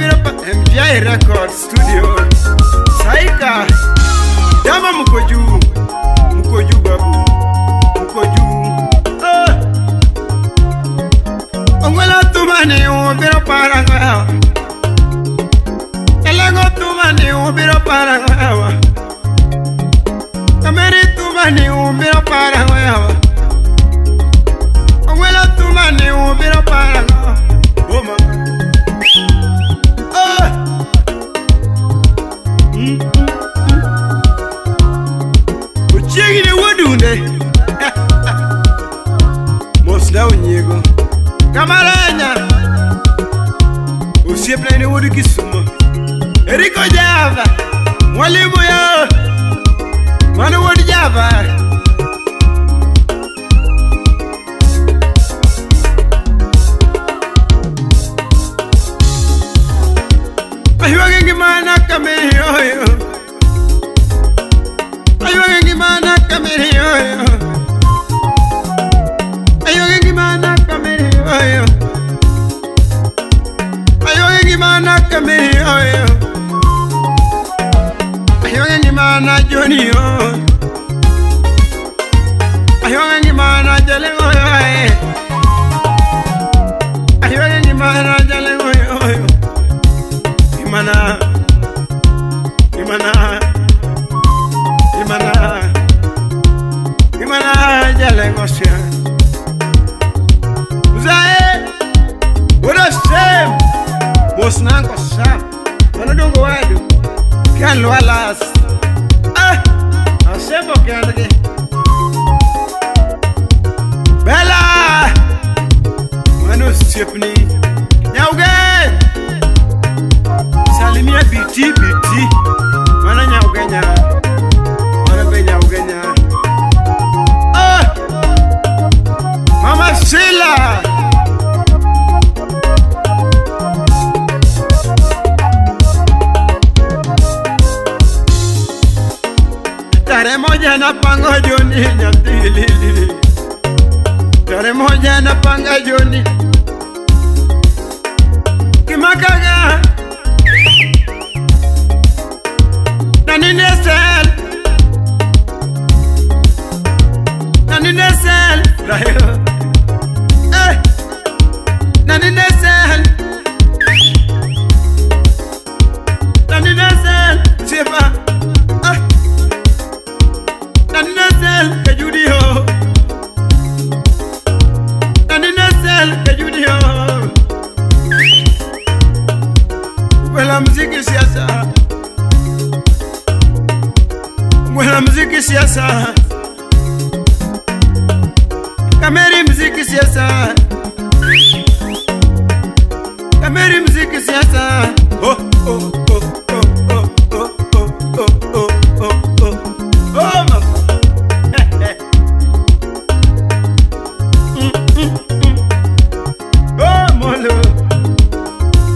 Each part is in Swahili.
biro pa MJ Record Studio. Saika Dama Mukoju babu Mukoju. Ongwela tumani biro para ngawa. Elengo tumani biro para ngawa. Kameri tumani biro para ngawa. Ongwela tumani biro para ngawa. Oh mama. Uchegi ne wodunde. Mosla unyego. Kamaranya. Usiepla ne wodu Kisumu. Eriko Java. Mwalimu yo. Mwana wodu Java. Ayuangi mana kameri yo. Ayuangi mana kameri yo. Ayuangi mana kameri yo. Ayuangi mana kameri yo. Ayuangi mana Johnny yo. Ayuangi mana Jalengo yo. Ayuangi mana Jalengo yo. Imana Jalengo sia. Uzae Ura sem Mosnanko sa Mana dongo wadu Kian lualas Asebo kian lagi Bella Manu siapni Nyauge Salimia biti Mana nyaugenya Mana be nyaugenya Mama Sila Tare moja na pango Joni nyatilili Tare moja na panga Joni Kimakaga Nani nesel Rayo Nani nesel Siapa Nani nesel Kajudio Nani nesel Kajudio Wela mziki siasa Wela mziki siasa Kameri mziki siasa Kameri mziki siasa Oh oh oh oh oh oh oh oh oh oh oh oh mama Oh molo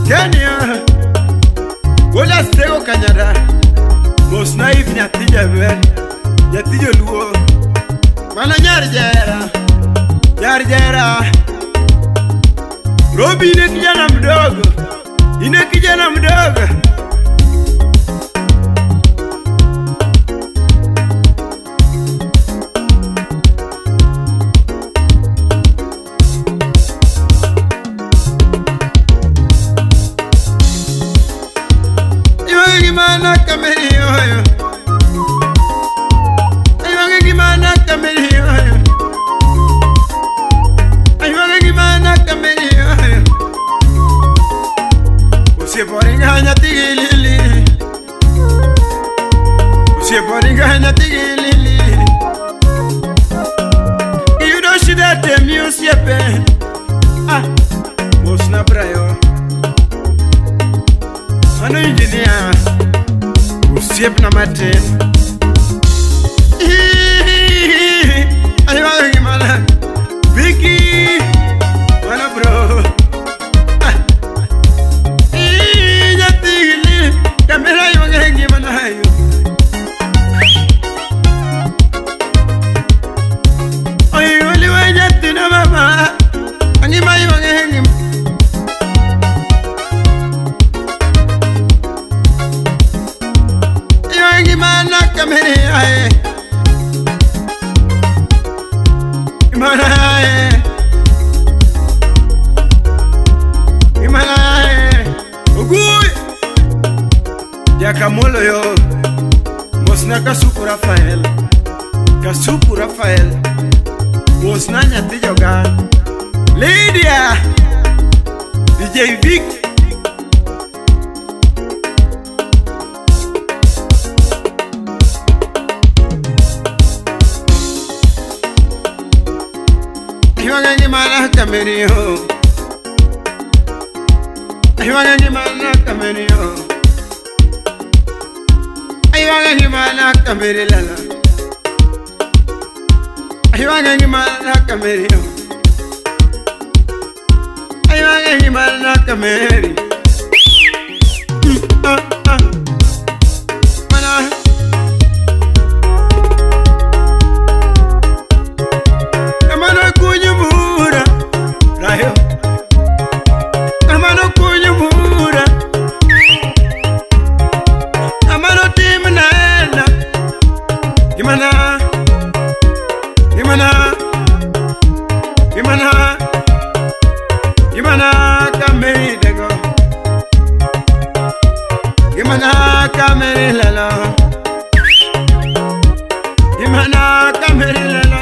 Kenya Wola sego Kanyada Mosna if nyatija bel Nyatijo luo Mana nyarjera Robi ine kijana mdogo Ine kijana mdogo Ayuangi mana kameri yo. Ayuangi mana kameri yo. Ayuangi mana kameri yo. Usie poringanya tigilili. Usie poringanya tigilili. You don't see that the music pen. Mosna brayo. Ano engineer. Usiep na maten. Ayuangi mana. Vicky. Mana bro. Kamera ayuangi mana hayo. Ayuangi wajati na mama. Angi ma ayuangi. Camolo yo Mosna Kasupu Rafael Mosna Nyati Joga Lydia DJ Vic Iwanga ni mana kamerio Iwanga ni mana kamerio Iwanga ni mana kamerilala Iwanga ni mana kamerio Iwanga ni mana kameri Mana Amano kunyumura Rayo Amano kunyumura Amano timnaena Gimana kameri dego Gimana kameri lala Gimana kameri lala